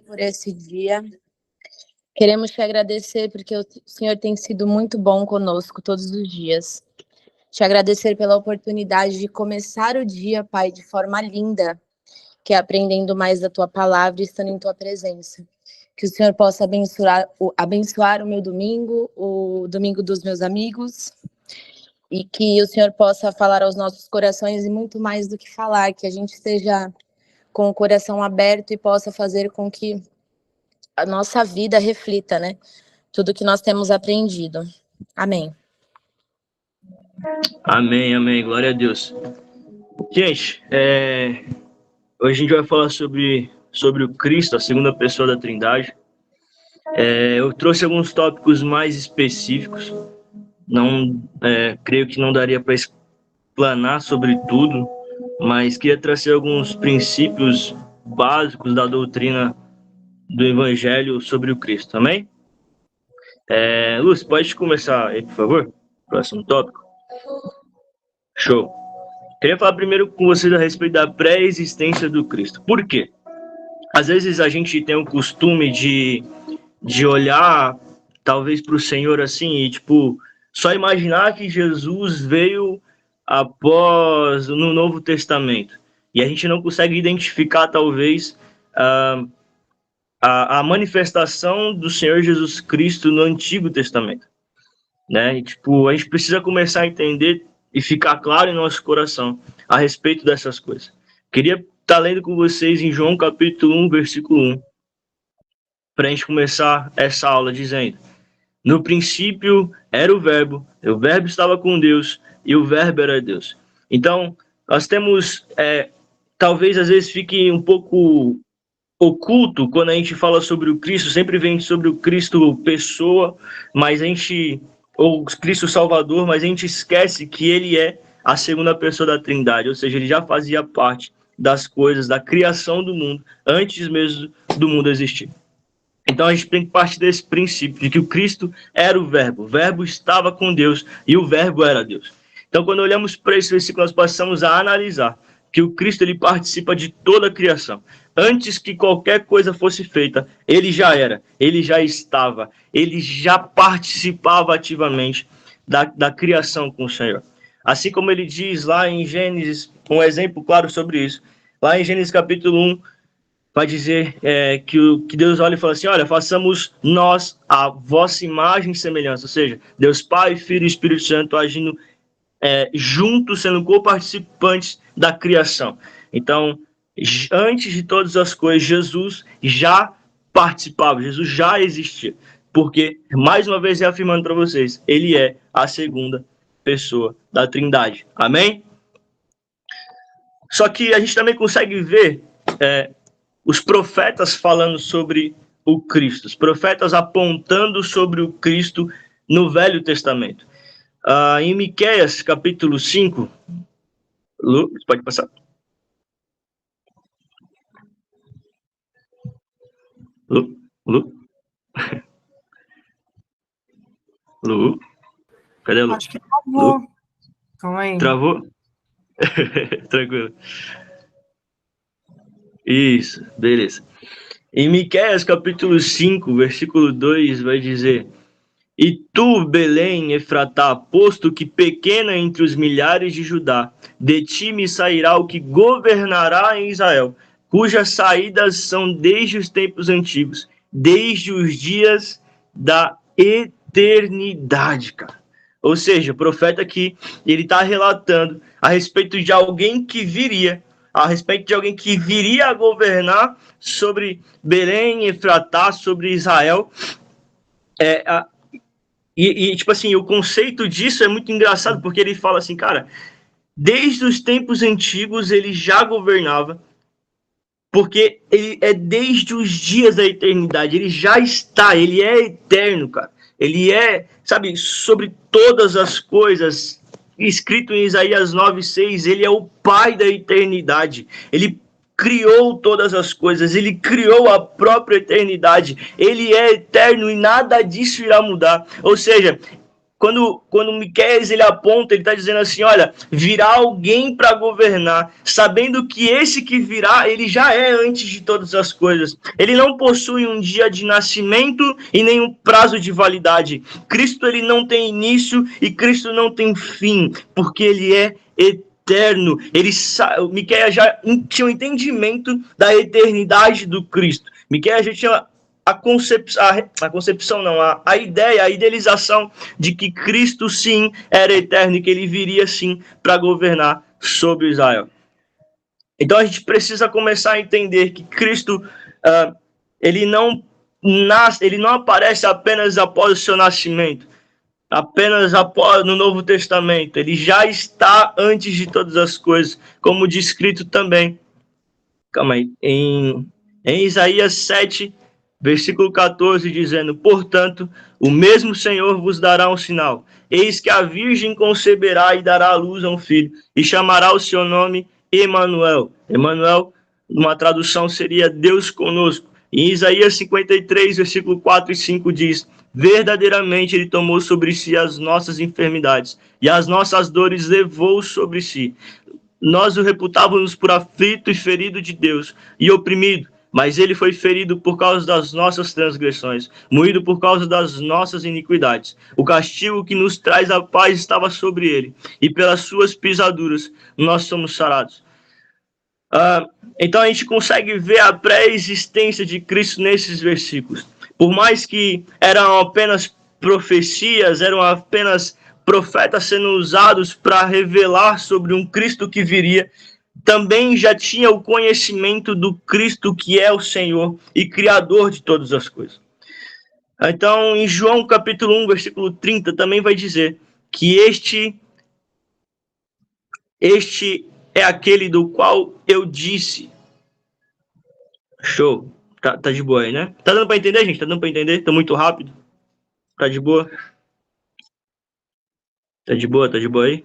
por esse dia. Queremos te agradecer porque o Senhor tem sido muito bom conosco todos os dias. Te agradecer pela oportunidade de começar o dia, Pai, de forma linda, que é aprendendo mais da Tua palavra e estando em Tua presença. Que o Senhor possa abençoar o meu domingo, o domingo dos meus amigos, e que o Senhor possa falar aos nossos corações e muito mais do que falar, que a gente esteja com o coração aberto e possa fazer com que a nossa vida reflita, né? Tudo que nós temos aprendido. Amém. Amém, amém. Glória a Deus. Gente, hoje a gente vai falar sobre o Cristo, a segunda pessoa da Trindade. Eu trouxe alguns tópicos mais específicos. Não, creio que não daria para explanar sobre tudo, mas queria trazer alguns princípios básicos da doutrina do Evangelho sobre o Cristo. Amém? Lúcio, pode começar aí, por favor? Próximo tópico. Show. Queria falar primeiro com vocês a respeito da pré-existência do Cristo. Por quê? Às vezes a gente tem o costume de olhar, talvez, para o Senhor assim, e tipo, só imaginar que Jesus veio após no Novo Testamento. E a gente não consegue identificar, talvez, a manifestação do Senhor Jesus Cristo no Antigo Testamento. Né? E, tipo, a gente precisa começar a entender e ficar claro em nosso coração a respeito dessas coisas. Queria estar lendo com vocês em João capítulo 1, versículo 1, para a gente começar essa aula dizendo: no princípio era o Verbo estava com Deus, e o Verbo era Deus. Então, nós temos, talvez às vezes fique um pouco oculto quando a gente fala sobre o Cristo, sempre vem sobre o Cristo pessoa, mas a gente, ou Cristo Salvador, mas a gente esquece que ele é a segunda pessoa da Trindade, ou seja, ele já fazia parte das coisas, da criação do mundo, antes mesmo do mundo existir. Então a gente tem que partir desse princípio de que o Cristo era o Verbo estava com Deus e o Verbo era Deus. Então quando olhamos para esse versículo, nós passamos a analisar que o Cristo ele participa de toda a criação. Antes que qualquer coisa fosse feita, ele já era, ele já estava, ele já participava ativamente da criação com o Senhor. Assim como ele diz lá em Gênesis, um exemplo claro sobre isso, lá em Gênesis capítulo 1, vai dizer que Deus olha e fala assim: olha, façamos nós a vossa imagem e semelhança, ou seja, Deus Pai, Filho e Espírito Santo agindo juntos, sendo co-participantes da criação. Então, antes de todas as coisas, Jesus já participava, Jesus já existia, porque, mais uma vez reafirmando para vocês, ele é a segunda pessoa da Trindade. Amém? Só que a gente também consegue ver os profetas falando sobre o Cristo, os profetas apontando sobre o Cristo no Velho Testamento. Em Miqueias, capítulo 5, Lu, pode passar. Lu? Lu? Cadê a Lu? Acho que travou. Lu? Calma aí. Travou? Tranquilo. Isso, beleza. Em Miqueias, capítulo 5, versículo 2, vai dizer: e tu, Belém, Efratá, posto que pequena entre os milhares de Judá, de ti me sairá o que governará em Israel, cujas saídas são desde os tempos antigos, desde os dias da eternidade, cara. Ou seja, o profeta aqui, ele está relatando a respeito de alguém que viria, a respeito de alguém que viria a governar sobre Belém, Efratá, sobre Israel. Tipo assim, o conceito disso é muito engraçado, porque ele fala assim, cara, desde os tempos antigos ele já governava, porque ele é desde os dias da eternidade, ele já está, ele é eterno, cara. Ele é, sabe, sobre todas as coisas, escrito em Isaías 9:6, ele é o Pai da eternidade. Ele criou todas as coisas, ele criou a própria eternidade. Ele é eterno e nada disso irá mudar. Ou seja, quando Miqueias ele aponta, ele está dizendo assim, olha, virá alguém para governar, sabendo que esse que virá, ele já é antes de todas as coisas. Ele não possui um dia de nascimento e nenhum prazo de validade. Cristo ele não tem início e Cristo não tem fim, porque ele é eterno. Miqueias já tinha um entendimento da eternidade do Cristo. Miqueias já tinha a ideia, a idealização de que Cristo sim era eterno e que ele viria sim para governar sobre Israel. Então a gente precisa começar a entender que Cristo ele não aparece apenas após o seu nascimento, apenas após no Novo Testamento. Ele já está antes de todas as coisas, como descrito também. Calma aí, em Isaías 7, versículo 14, dizendo, portanto, o mesmo Senhor vos dará um sinal. Eis que a virgem conceberá e dará à luz a um filho, e chamará o seu nome Emanuel. Emanuel, numa tradução, seria Deus conosco. Em Isaías 53, versículo 4 e 5 diz, verdadeiramente ele tomou sobre si as nossas enfermidades, e as nossas dores levou sobre si. Nós o reputávamos por aflito e ferido de Deus, e oprimido, mas ele foi ferido por causa das nossas transgressões, moído por causa das nossas iniquidades. O castigo que nos traz a paz estava sobre ele, e pelas suas pisaduras nós somos sarados. Então a gente consegue ver a pré-existência de Cristo nesses versículos. Por mais que eram apenas profecias, eram apenas profetas sendo usados para revelar sobre um Cristo que viria, também já tinha o conhecimento do Cristo que é o Senhor e Criador de todas as coisas. Então, em João capítulo 1, versículo 30, também vai dizer que este é aquele do qual eu disse. Show. Tá de boa aí, né? Tá dando para entender, gente? Tá dando para entender? Tô muito rápido? Tá de boa? Tá de boa aí?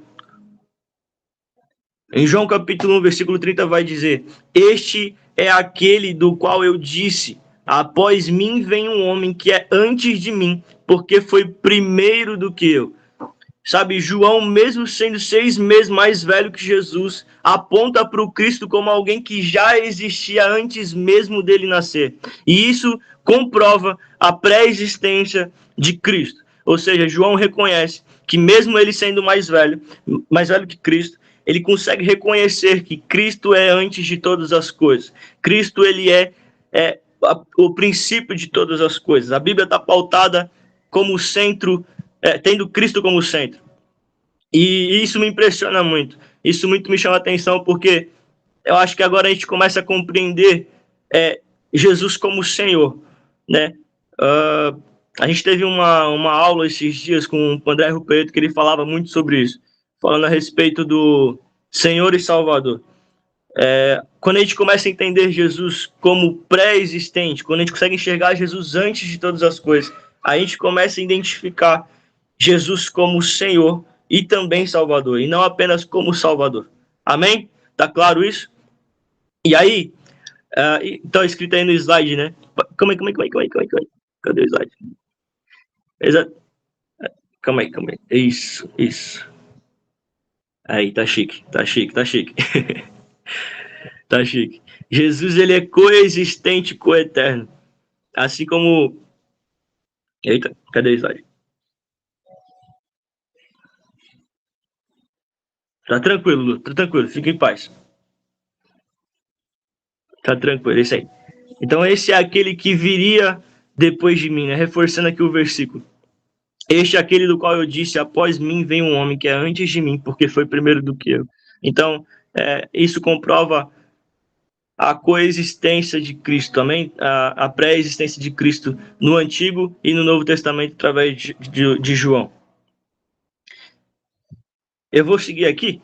Em João capítulo 1, versículo 30 vai dizer, este é aquele do qual eu disse, após mim vem um homem que é antes de mim, porque foi primeiro do que eu. Sabe, João, mesmo sendo 6 meses mais velho que Jesus, aponta para o Cristo como alguém que já existia antes mesmo dele nascer. E isso comprova a pré-existência de Cristo. Ou seja, João reconhece que mesmo ele sendo mais velho que Cristo, ele consegue reconhecer que Cristo é antes de todas as coisas. Cristo, ele é o princípio de todas as coisas. A Bíblia está pautada como centro, tendo Cristo como centro. E isso me impressiona muito. Isso muito me chama a atenção, porque eu acho que agora a gente começa a compreender Jesus como Senhor, né? A gente teve uma aula esses dias com o André Rupeto, que ele falava muito sobre isso, falando a respeito do Senhor e Salvador. Quando a gente começa a entender Jesus como pré-existente, quando a gente consegue enxergar Jesus antes de todas as coisas, a gente começa a identificar Jesus como Senhor e também Salvador, e não apenas como Salvador. Amém? Tá claro isso? E aí, tá escrito aí no slide, né? Calma aí. Cadê o slide? Exato. Calma aí. Isso. Aí, tá chique. Tá chique. Jesus, ele é coexistente, coeterno. Assim como... Eita, cadê o slide? Tá tranquilo, Lu. Tá tranquilo. Fica em paz. Tá tranquilo, isso aí. Então, esse é aquele que viria depois de mim, né? Reforçando aqui o versículo. Este é aquele do qual eu disse, após mim vem um homem que é antes de mim, porque foi primeiro do que eu. Então, isso comprova a coexistência de Cristo também, a pré-existência de Cristo no Antigo e no Novo Testamento através de João. Eu vou seguir aqui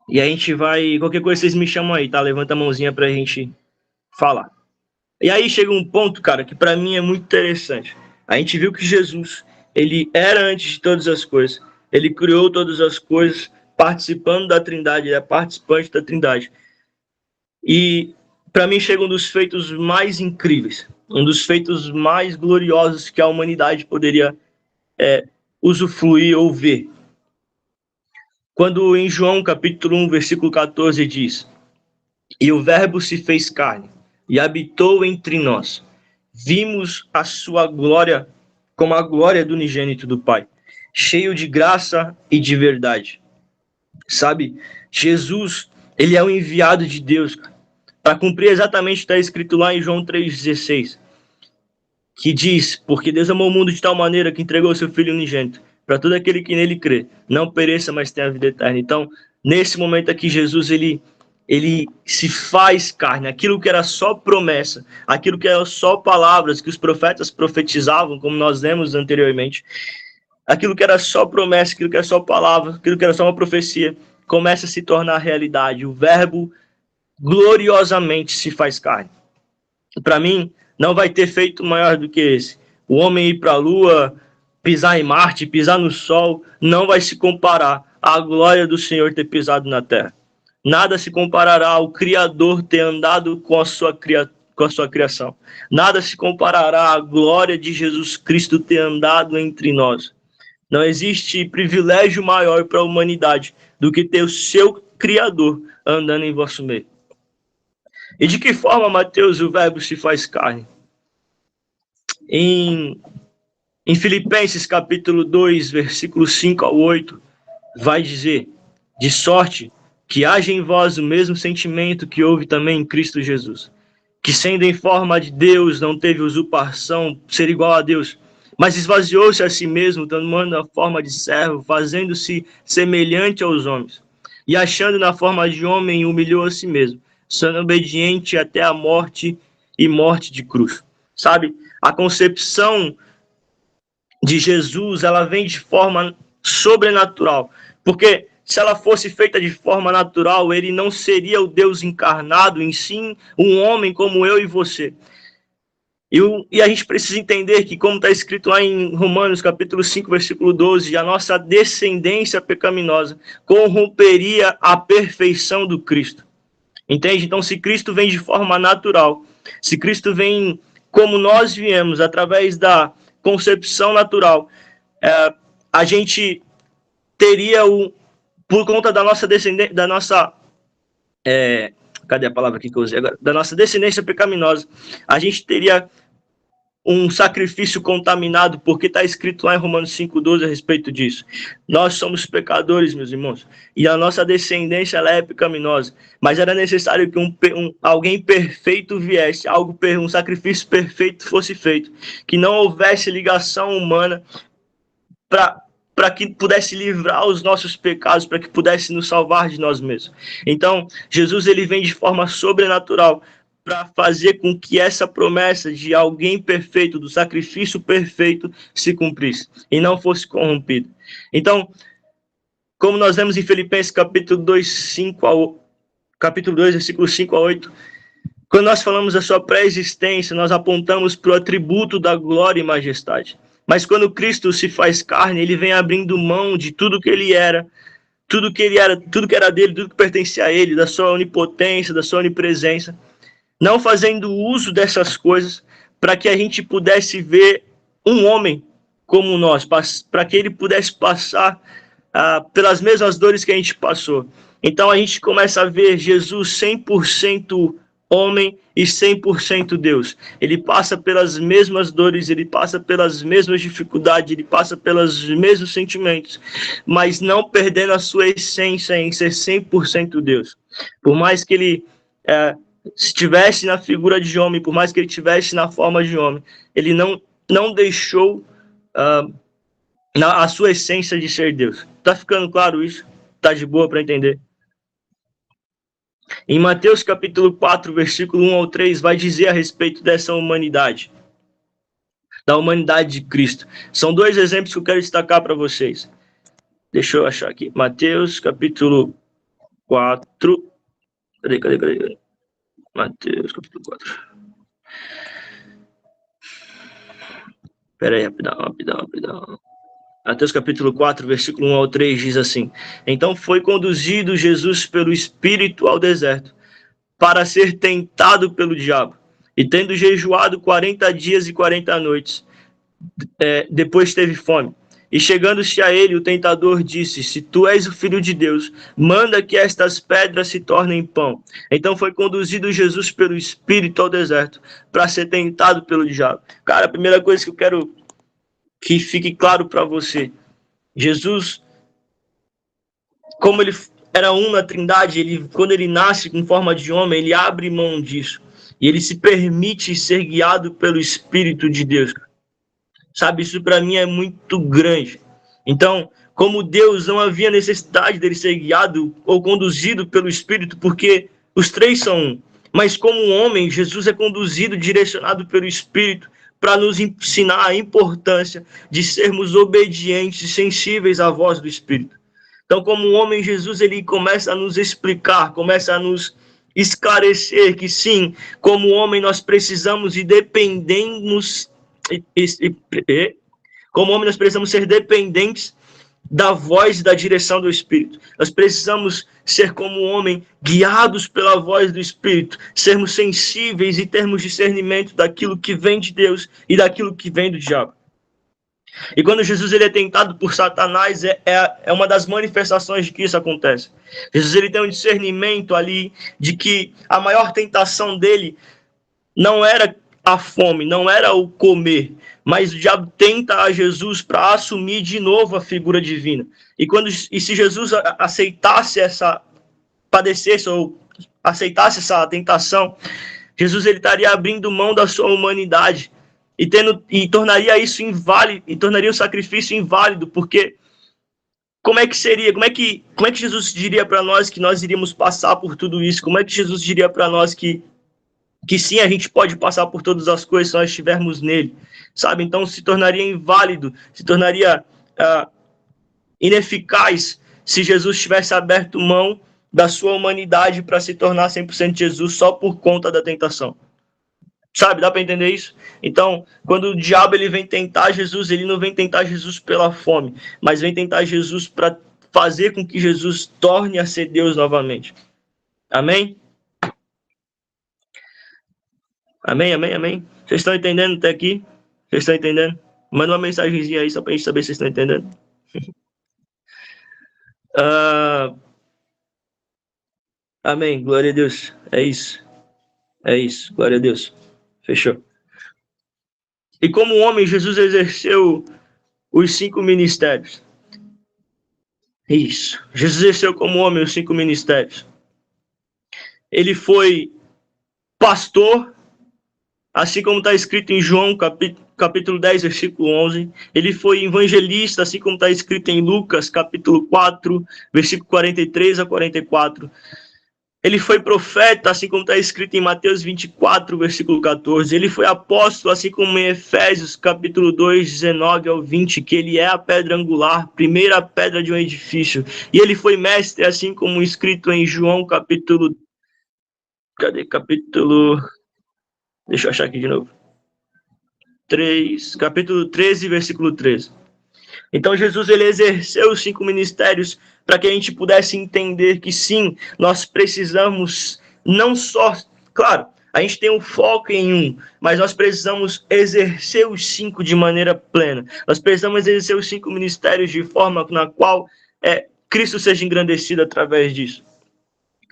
e a gente vai... Qualquer coisa vocês me chamam aí, tá? Levanta a mãozinha pra gente falar. E aí chega um ponto, cara, que para mim é muito interessante. A gente viu que Jesus, ele era antes de todas as coisas. Ele criou todas as coisas participando da Trindade, ele é participante da Trindade. E para mim chega um dos feitos mais incríveis, um dos feitos mais gloriosos que a humanidade poderia usufruir ou ver. Quando em João capítulo 1, versículo 14 diz: "E o verbo se fez carne e habitou entre nós. Vimos a sua glória como a glória do unigênito do Pai, cheio de graça e de verdade." Sabe, Jesus, ele é o enviado de Deus para cumprir exatamente o que está escrito lá em João 3,16, que diz: "Porque Deus amou o mundo de tal maneira que entregou o seu Filho unigênito, para todo aquele que nele crê, não pereça, mas tenha a vida eterna." Então, nesse momento aqui, Jesus, ele se faz carne. Aquilo que era só promessa, aquilo que era só palavras que os profetas profetizavam, como nós lemos anteriormente, aquilo que era só promessa, aquilo que era só palavra, aquilo que era só uma profecia, começa a se tornar realidade. O verbo gloriosamente se faz carne. Para mim, não vai ter feito maior do que esse. O homem ir para a Lua, pisar em Marte, pisar no Sol, não vai se comparar à glória do Senhor ter pisado na Terra. Nada se comparará ao Criador ter andado com a sua criação. Nada se comparará à glória de Jesus Cristo ter andado entre nós. Não existe privilégio maior para a humanidade do que ter o seu Criador andando em vosso meio. E de que forma, Mateus, o verbo se faz carne? Em Filipenses capítulo 2, versículos 5 ao 8, vai dizer: "De sorte que haja em vós o mesmo sentimento que houve também em Cristo Jesus, que sendo em forma de Deus, não teve usurpação ser igual a Deus, mas esvaziou-se a si mesmo, tomando a forma de servo, fazendo-se semelhante aos homens. E achando na forma de homem, humilhou a si mesmo, sendo obediente até a morte e morte de cruz." Sabe, a concepção de Jesus, ela vem de forma sobrenatural, porque se ela fosse feita de forma natural, ele não seria o Deus encarnado, em si um homem como eu e você. E a gente precisa entender que, como está escrito lá em Romanos capítulo 5, versículo 12, a nossa descendência pecaminosa corromperia a perfeição do Cristo. Entende? Então, se Cristo vem de forma natural, se Cristo vem como nós viemos, através da concepção natural, a gente teria, por conta da nossa descendência, cadê a palavra aqui que eu usei agora? Da nossa descendência pecaminosa, a gente teria um sacrifício contaminado, porque está escrito lá em Romanos 5,12 a respeito disso. Nós somos pecadores, meus irmãos, e a nossa descendência ela é pecaminosa, mas era necessário que alguém perfeito viesse, um sacrifício perfeito fosse feito, que não houvesse ligação humana para que pudesse livrar os nossos pecados, para que pudesse nos salvar de nós mesmos. Então, Jesus ele vem de forma sobrenatural para fazer com que essa promessa de alguém perfeito, do sacrifício perfeito, se cumprisse e não fosse corrompido. Então, como nós vemos em Filipenses capítulo 2, versículo 5 a 8, quando nós falamos da sua pré-existência, nós apontamos para o atributo da glória e majestade. Mas quando Cristo se faz carne, ele vem abrindo mão de tudo que ele era, tudo que era dele, tudo que pertencia a ele, da sua onipotência, da sua onipresença, não fazendo uso dessas coisas para que a gente pudesse ver um homem como nós, para que ele pudesse passar pelas mesmas dores que a gente passou. Então a gente começa a ver Jesus 100% homem e 100% Deus. Ele passa pelas mesmas dores, ele passa pelas mesmas dificuldades, ele passa pelos mesmos sentimentos, mas não perdendo a sua essência em ser 100% Deus. Por mais que ele estivesse na figura de homem, por mais que ele estivesse na forma de homem, ele não deixou a sua essência de ser Deus. Tá ficando claro isso? Tá de boa para entender? Em Mateus capítulo 4, versículo 1 ao 3, vai dizer a respeito dessa humanidade, da humanidade de Cristo. São dois exemplos que eu quero destacar para vocês. Deixa eu achar aqui. Mateus capítulo 4. Cadê? Mateus capítulo 4. Pera aí, rapidão. Mateus capítulo 4, versículo 1 ao 3 diz assim: Então foi conduzido Jesus pelo Espírito ao deserto, para ser tentado pelo diabo. E tendo jejuado 40 dias e 40 noites, depois teve fome. E chegando-se a ele, o tentador disse: se tu és o filho de Deus, manda que estas pedras se tornem pão. Então foi conduzido Jesus pelo Espírito ao deserto para ser tentado pelo diabo. Cara, a primeira coisa que eu quero que fique claro para você: Jesus, como ele era um na Trindade, quando ele nasce com forma de homem, ele abre mão disso. E ele se permite ser guiado pelo Espírito de Deus. Sabe, isso para mim é muito grande. Então, como Deus, não havia necessidade dele ser guiado ou conduzido pelo Espírito, porque os três são um. Mas como homem, Jesus é conduzido, direcionado pelo Espírito, para nos ensinar a importância de sermos obedientes e sensíveis à voz do Espírito. Então, como homem, Jesus ele começa a nos explicar, começa a nos esclarecer que sim, como homem nós precisamos e dependemos como homem, nós precisamos ser dependentes da voz e da direção do Espírito. Nós precisamos ser, como homem, guiados pela voz do Espírito, sermos sensíveis e termos discernimento daquilo que vem de Deus e daquilo que vem do diabo. E quando Jesus ele é tentado por Satanás, é uma das manifestações de que isso acontece. Jesus ele tem um discernimento ali de que a maior tentação dele não era a fome, não era o comer, mas o diabo tenta a Jesus para assumir de novo a figura divina. E se Jesus aceitasse padecesse ou aceitasse essa tentação, Jesus ele estaria abrindo mão da sua humanidade e tornaria isso inválido, e tornaria o sacrifício inválido, porque como é que Jesus diria para nós que nós iríamos passar por tudo isso? Como é que Jesus diria para nós que sim, a gente pode passar por todas as coisas se nós estivermos nele, sabe? Então se tornaria inválido, se tornaria ineficaz se Jesus tivesse aberto mão da sua humanidade para se tornar 100% Jesus só por conta da tentação. Sabe, dá para entender isso? Então, quando o diabo ele vem tentar Jesus, ele não vem tentar Jesus pela fome, mas vem tentar Jesus para fazer com que Jesus torne a ser Deus novamente. Amém? Amém, amém, amém. Vocês estão entendendo até aqui? Vocês estão entendendo? Manda uma mensagenzinha aí só para a gente saber se vocês estão entendendo. Amém, glória a Deus. É isso. É isso, glória a Deus. Fechou. E como homem, Jesus exerceu os 5 ministérios. Isso. Jesus exerceu como homem os 5 ministérios. Ele foi pastor, assim como está escrito em João, capítulo 10, versículo 11. Ele foi evangelista, assim como está escrito em Lucas, capítulo 4, versículo 43 a 44. Ele foi profeta, assim como está escrito em Mateus 24, versículo 14. Ele foi apóstolo, assim como em Efésios, capítulo 2, 19 ao 20, que ele é a pedra angular, primeira pedra de um edifício. E ele foi mestre, assim como escrito em João, capítulo... Deixa eu achar aqui de novo. Capítulo 13, versículo 13. Então Jesus ele exerceu os 5 ministérios para que a gente pudesse entender que sim, nós precisamos não só, claro, a gente tem um foco em um, mas nós precisamos exercer os 5 de maneira plena. Nós precisamos exercer os 5 ministérios de forma na qual Cristo seja engrandecido através disso.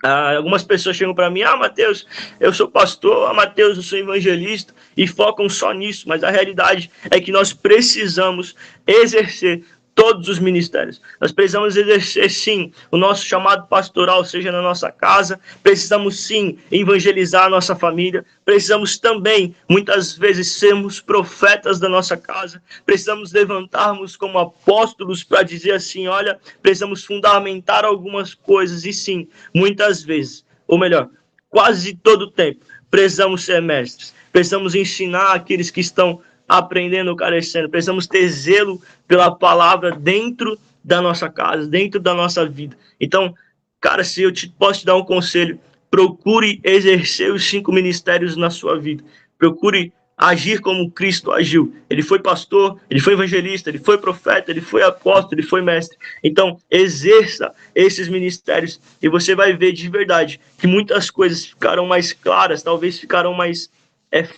Algumas pessoas chegam para mim, Mateus, eu sou pastor, Mateus, eu sou evangelista, e focam só nisso, mas a realidade é que nós precisamos exercer todos os ministérios. Nós precisamos exercer, sim, o nosso chamado pastoral, seja na nossa casa, precisamos, sim, evangelizar a nossa família, precisamos também, muitas vezes, sermos profetas da nossa casa, precisamos levantarmos como apóstolos para dizer assim, olha, precisamos fundamentar algumas coisas, e sim, muitas vezes, ou melhor, quase todo o tempo, precisamos ser mestres, precisamos ensinar aqueles que estão aprendendo, carecendo. Precisamos ter zelo pela palavra dentro da nossa casa, dentro da nossa vida. Então, cara, se eu posso te dar um conselho, procure exercer os 5 ministérios na sua vida. Procure agir como Cristo agiu. Ele foi pastor, ele foi evangelista, ele foi profeta, ele foi apóstolo, ele foi mestre. Então, exerça esses ministérios e você vai ver de verdade que muitas coisas ficarão mais claras, talvez ficarão mais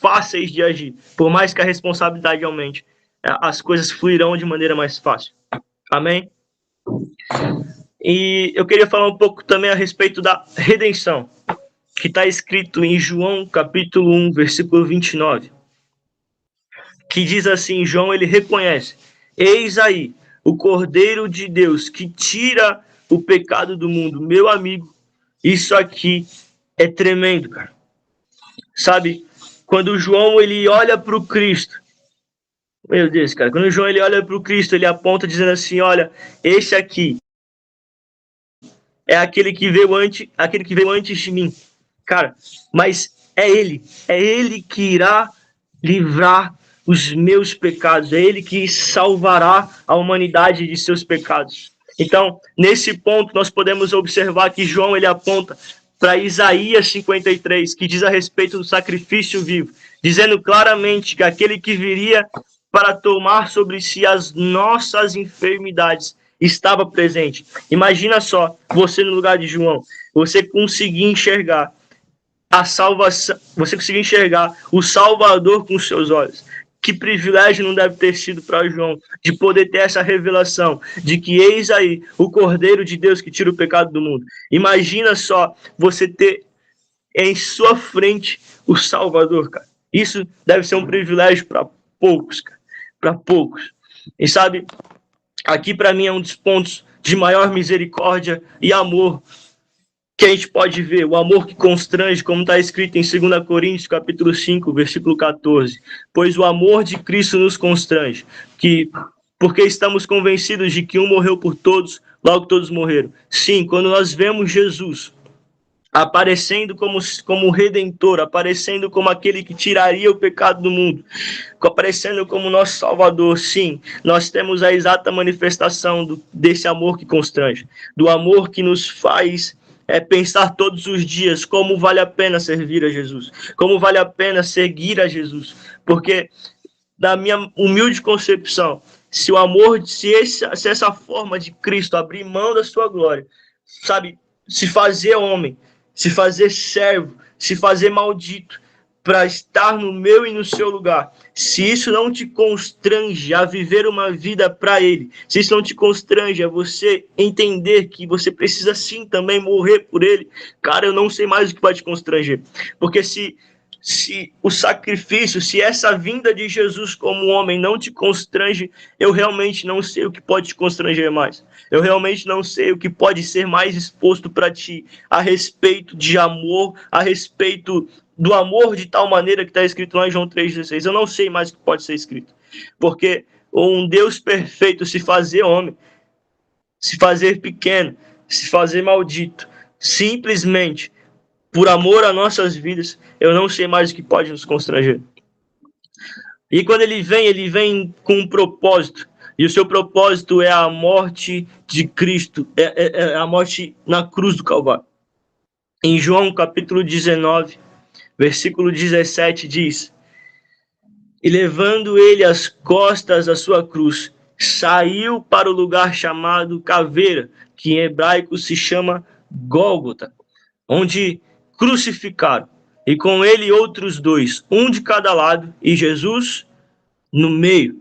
fáceis de agir, por mais que a responsabilidade aumente. as coisas fluirão de maneira mais fácil. Amém? E eu queria falar um pouco também a respeito da redenção, que está escrito em João capítulo 1, versículo 29, que diz assim, João ele reconhece, eis aí o Cordeiro de Deus que tira o pecado do mundo. Meu amigo, isso aqui é tremendo, cara. Sabe, quando o João ele olha para o Cristo, meu Deus, cara, quando o João ele olha para o Cristo, ele aponta dizendo assim, olha, esse aqui é aquele que veio antes de mim. Cara, mas é ele que irá livrar os meus pecados, é ele que salvará a humanidade de seus pecados. Então, nesse ponto, nós podemos observar que João ele aponta para Isaías 53, que diz a respeito do sacrifício vivo, dizendo claramente que aquele que viria para tomar sobre si as nossas enfermidades estava presente. Imagina só, você no lugar de João, você conseguir enxergar a salvação, você conseguir enxergar o Salvador com seus olhos. Que privilégio não deve ter sido para João de poder ter essa revelação de que eis aí o Cordeiro de Deus que tira o pecado do mundo. Imagina só você ter em sua frente o Salvador, cara. Isso deve ser um privilégio para poucos, cara. Para poucos. E sabe, aqui para mim é um dos pontos de maior misericórdia e amor que a gente pode ver, o amor que constrange, como está escrito em 2 Coríntios, capítulo 5, versículo 14. Pois o amor de Cristo nos constrange, porque estamos convencidos de que um morreu por todos, logo todos morreram. Sim, quando nós vemos Jesus aparecendo como Redentor, aparecendo como aquele que tiraria o pecado do mundo, aparecendo como nosso Salvador, sim, nós temos a exata manifestação desse amor que constrange, do amor que nos faz pensar todos os dias como vale a pena servir a Jesus, como vale a pena seguir a Jesus, porque na minha humilde concepção, se o amor, se essa forma de Cristo abrir mão da sua glória, sabe, se fazer homem, se fazer servo, se fazer maldito, para estar no meu e no seu lugar, se isso não te constrange a viver uma vida para Ele, se isso não te constrange a você entender que você precisa sim também morrer por Ele, cara, eu não sei mais o que vai te constranger. Porque se o sacrifício, se essa vinda de Jesus como homem não te constrange, eu realmente não sei o que pode te constranger mais. Eu realmente não sei o que pode ser mais exposto para ti a respeito de amor, a respeito do amor de tal maneira que está escrito lá em João 3,16. Eu não sei mais o que pode ser escrito. Porque um Deus perfeito se fazer homem, se fazer pequeno, se fazer maldito, simplesmente por amor às nossas vidas, eu não sei mais o que pode nos constranger. E quando ele vem com um propósito. E o seu propósito é a morte de Cristo, é a morte na cruz do Calvário. Em João capítulo 19, versículo 17 diz: e levando ele as costas da sua cruz, saiu para o lugar chamado Caveira, que em hebraico se chama Gólgota, onde crucificaram, e com ele outros dois, um de cada lado, e Jesus no meio.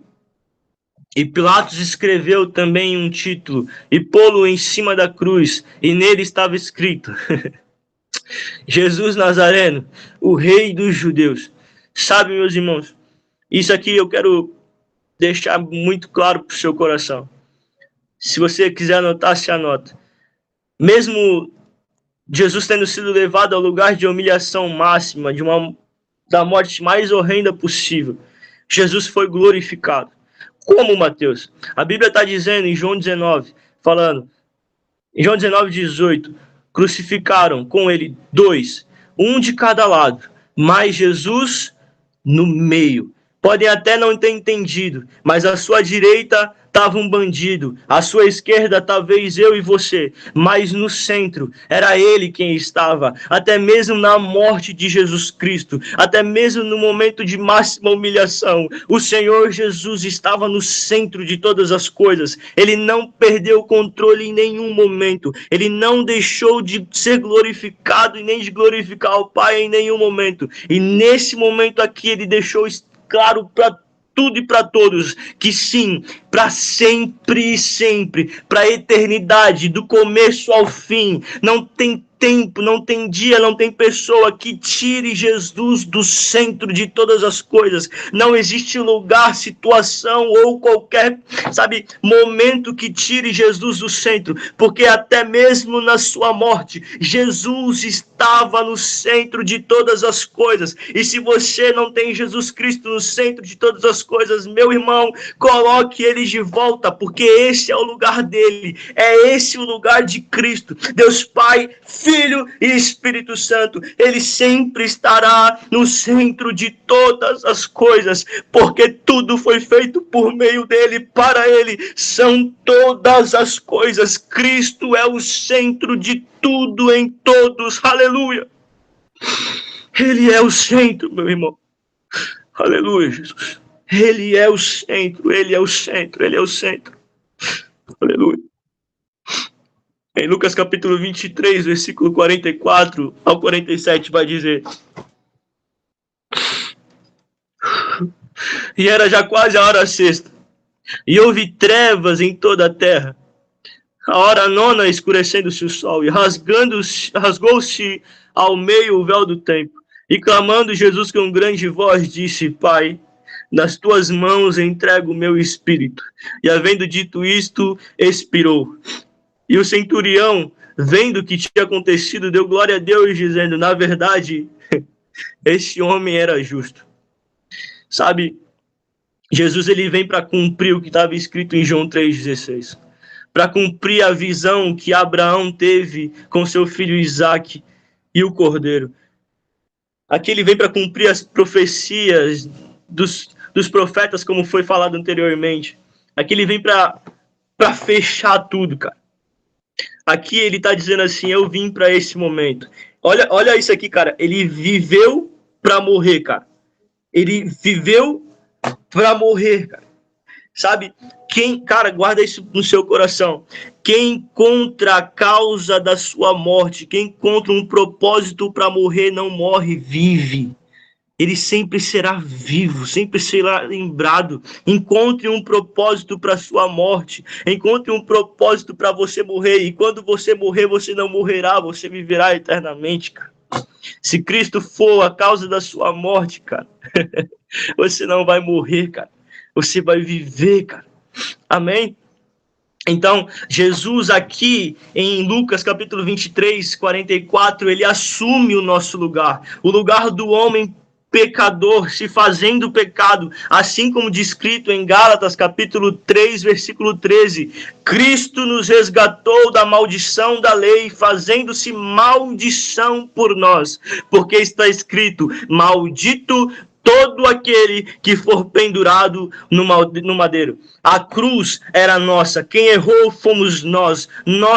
E Pilatos escreveu também um título, e pô-lo em cima da cruz, e nele estava escrito: Jesus Nazareno, o Rei dos Judeus. Sabe, meus irmãos, isso aqui eu quero deixar muito claro para o seu coração. Se você quiser anotar, se anota. Mesmo Jesus tendo sido levado ao lugar de humilhação máxima, da morte mais horrenda possível, Jesus foi glorificado. Como, Mateus? A Bíblia está dizendo em João 19, falando, em João 19, 18, crucificaram com ele dois, um de cada lado, mas Jesus no meio. Podem até não ter entendido, mas à sua direita estava um bandido, à sua esquerda talvez eu e você, mas no centro era ele quem estava, até mesmo na morte de Jesus Cristo, até mesmo no momento de máxima humilhação, o Senhor Jesus estava no centro de todas as coisas, ele não perdeu o controle em nenhum momento, ele não deixou de ser glorificado e nem de glorificar o Pai em nenhum momento, e nesse momento aqui ele deixou claro para tudo e para todos, que sim, para sempre e sempre, para a eternidade, do começo ao fim, não tem tempo, não tem dia, não tem pessoa que tire Jesus do centro de todas as coisas. Não existe lugar, situação ou qualquer, momento que tire Jesus do centro, porque até mesmo na sua morte, Jesus estava no centro de todas as coisas. E se você não tem Jesus Cristo no centro de todas as coisas, meu irmão, coloque ele de volta, porque esse é o lugar dele, é esse o lugar de Cristo. Deus Pai, Filho e Espírito Santo, ele sempre estará no centro de todas as coisas, porque tudo foi feito por meio dele, para ele são todas as coisas. Cristo é o centro de tudo em todos, aleluia. Ele é o centro, meu irmão, aleluia, Jesus. Ele é o centro, ele é o centro, ele é o centro, aleluia. Em Lucas capítulo 23, versículo 44 ao 47, vai dizer: e era já quase a hora sexta, e houve trevas em toda a terra. A hora nona, escurecendo-se o sol, e rasgou-se ao meio o véu do templo. E clamando Jesus com grande voz, disse: Pai, nas tuas mãos entrego o meu espírito. E havendo dito isto, expirou. E o centurião, vendo o que tinha acontecido, deu glória a Deus, dizendo: na verdade, esse homem era justo. Jesus ele vem para cumprir o que estava escrito em João 3,16. Para cumprir a visão que Abraão teve com seu filho Isaque e o cordeiro. Aqui ele vem para cumprir as profecias dos profetas, como foi falado anteriormente. Aqui ele vem para fechar tudo, cara. Aqui ele está dizendo assim: eu vim para esse momento. Olha isso aqui, cara. Ele viveu para morrer, cara. Ele viveu para morrer, cara. Cara, guarda isso no seu coração. Quem encontra a causa da sua morte, quem encontra um propósito para morrer, não morre, vive. Ele sempre será vivo, sempre será lembrado. Encontre um propósito para sua morte. Encontre um propósito para você morrer. E quando você morrer, você não morrerá, você viverá eternamente, cara. Se Cristo for a causa da sua morte, cara, você não vai morrer, cara. Você vai viver, cara. Amém? Então, Jesus aqui em Lucas capítulo 23, 44, ele assume o nosso lugar. O lugar do homem pecador, se fazendo pecado, assim como descrito em Gálatas capítulo 3, versículo 13. Cristo nos resgatou da maldição da lei, fazendo-se maldição por nós, porque está escrito: maldito todo aquele que for pendurado no madeiro. A cruz era nossa, quem errou fomos nós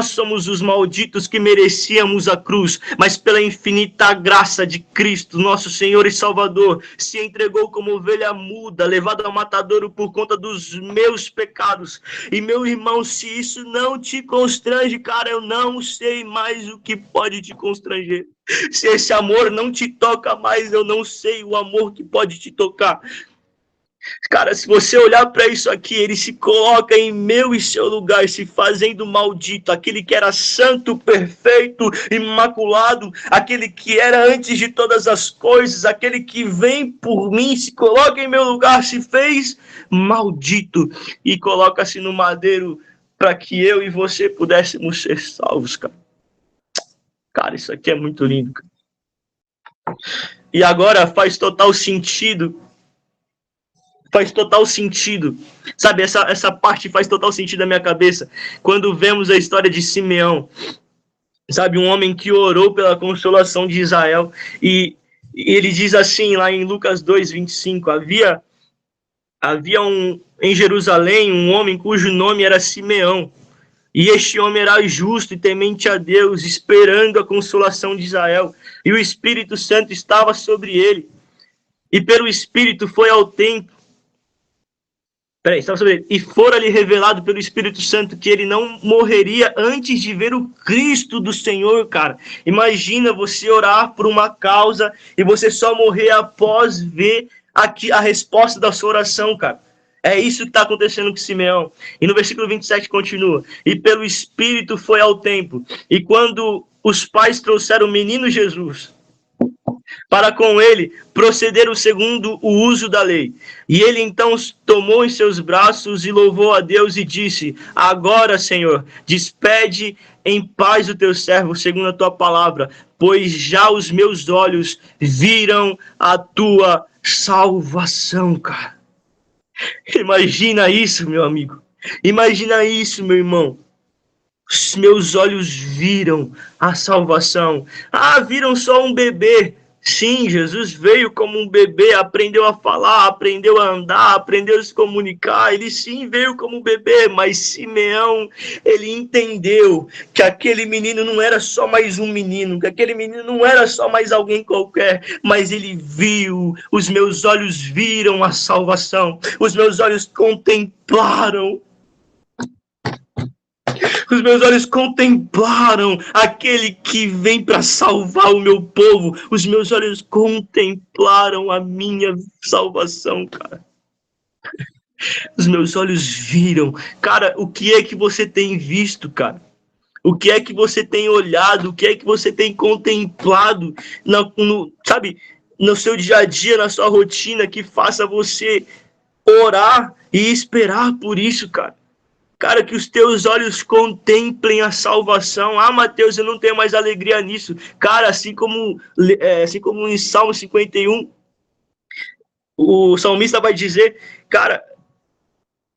somos os malditos que merecíamos a cruz, mas pela infinita graça de Cristo, nosso Senhor e Salvador, se entregou como ovelha muda, levado ao matadouro por conta dos meus pecados. E meu irmão, se isso não te constrange, cara, eu não sei mais o que pode te constranger. Se esse amor não te toca mais, eu não sei o amor que pode te tocar. Cara, se você olhar para isso aqui, ele se coloca em meu e seu lugar, se fazendo maldito, aquele que era santo, perfeito, imaculado, aquele que era antes de todas as coisas, aquele que vem por mim, se coloca em meu lugar, se fez maldito e coloca-se no madeiro para que eu e você pudéssemos ser salvos, cara. Cara, isso aqui é muito lindo, cara. E agora faz total sentido. Sabe, essa parte faz total sentido na minha cabeça. Quando vemos a história de Simeão, sabe, um homem que orou pela consolação de Israel. E ele diz assim, lá em Lucas 2:25, havia em Jerusalém um homem cujo nome era Simeão. E este homem era justo e temente a Deus, esperando a consolação de Israel. E o Espírito Santo estava sobre ele. E pelo Espírito foi ao templo. E fora-lhe revelado pelo Espírito Santo que ele não morreria antes de ver o Cristo do Senhor, cara. Imagina você orar por uma causa e você só morrer após ver aqui a resposta da sua oração, cara. É isso que está acontecendo com Simeão. E no versículo 27 continua: e pelo Espírito foi ao templo, e quando os pais trouxeram o menino Jesus, para com ele procederam segundo o uso da lei. E ele então tomou em seus braços e louvou a Deus e disse: agora, Senhor, despede em paz o teu servo segundo a tua palavra, pois já os meus olhos viram a tua salvação, cara. Imagina isso, meu amigo. Imagina isso, meu irmão. Os meus olhos viram a salvação. Ah, viram só um bebê. Sim, Jesus veio como um bebê, aprendeu a falar, aprendeu a andar, aprendeu a se comunicar. Ele sim veio como um bebê, mas Simeão, ele entendeu que aquele menino não era só mais um menino, que aquele menino não era só mais alguém qualquer, mas ele viu, os meus olhos viram a salvação, os meus olhos contemplaram. Os meus olhos contemplaram aquele que vem para salvar o meu povo. Os meus olhos contemplaram a minha salvação, cara. Os meus olhos viram. Cara, o que é que você tem visto, cara? O que é que você tem olhado? O que é que você tem contemplado sabe, no seu dia a dia, na sua rotina, que faça você orar e esperar por isso, cara? Cara, que os teus olhos contemplem a salvação. Ah, Mateus, eu não tenho mais alegria nisso. Cara, assim como em Salmo 51, o salmista vai dizer, cara,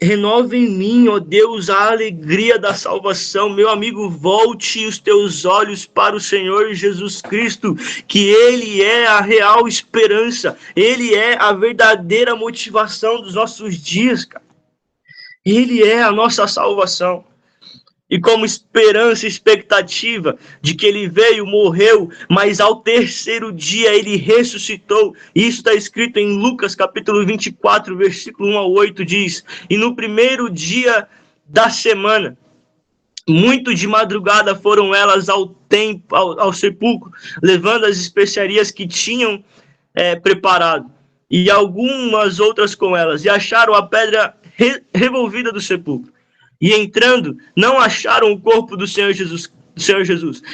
renova em mim, ó Deus, a alegria da salvação. Meu amigo, volte os teus olhos para o Senhor Jesus Cristo, que Ele é a real esperança. Ele é a verdadeira motivação dos nossos dias, cara. Ele é a nossa salvação. E como esperança e expectativa de que ele veio, morreu, mas ao terceiro dia ele ressuscitou. Isso está escrito em Lucas capítulo 24, versículo 1 a 8, diz: e no primeiro dia da semana, muito de madrugada foram elas ao sepulcro, levando as especiarias que tinham preparado, e algumas outras com elas, e acharam a pedra revolvida do sepulcro. E entrando, não acharam o corpo do Senhor Jesus.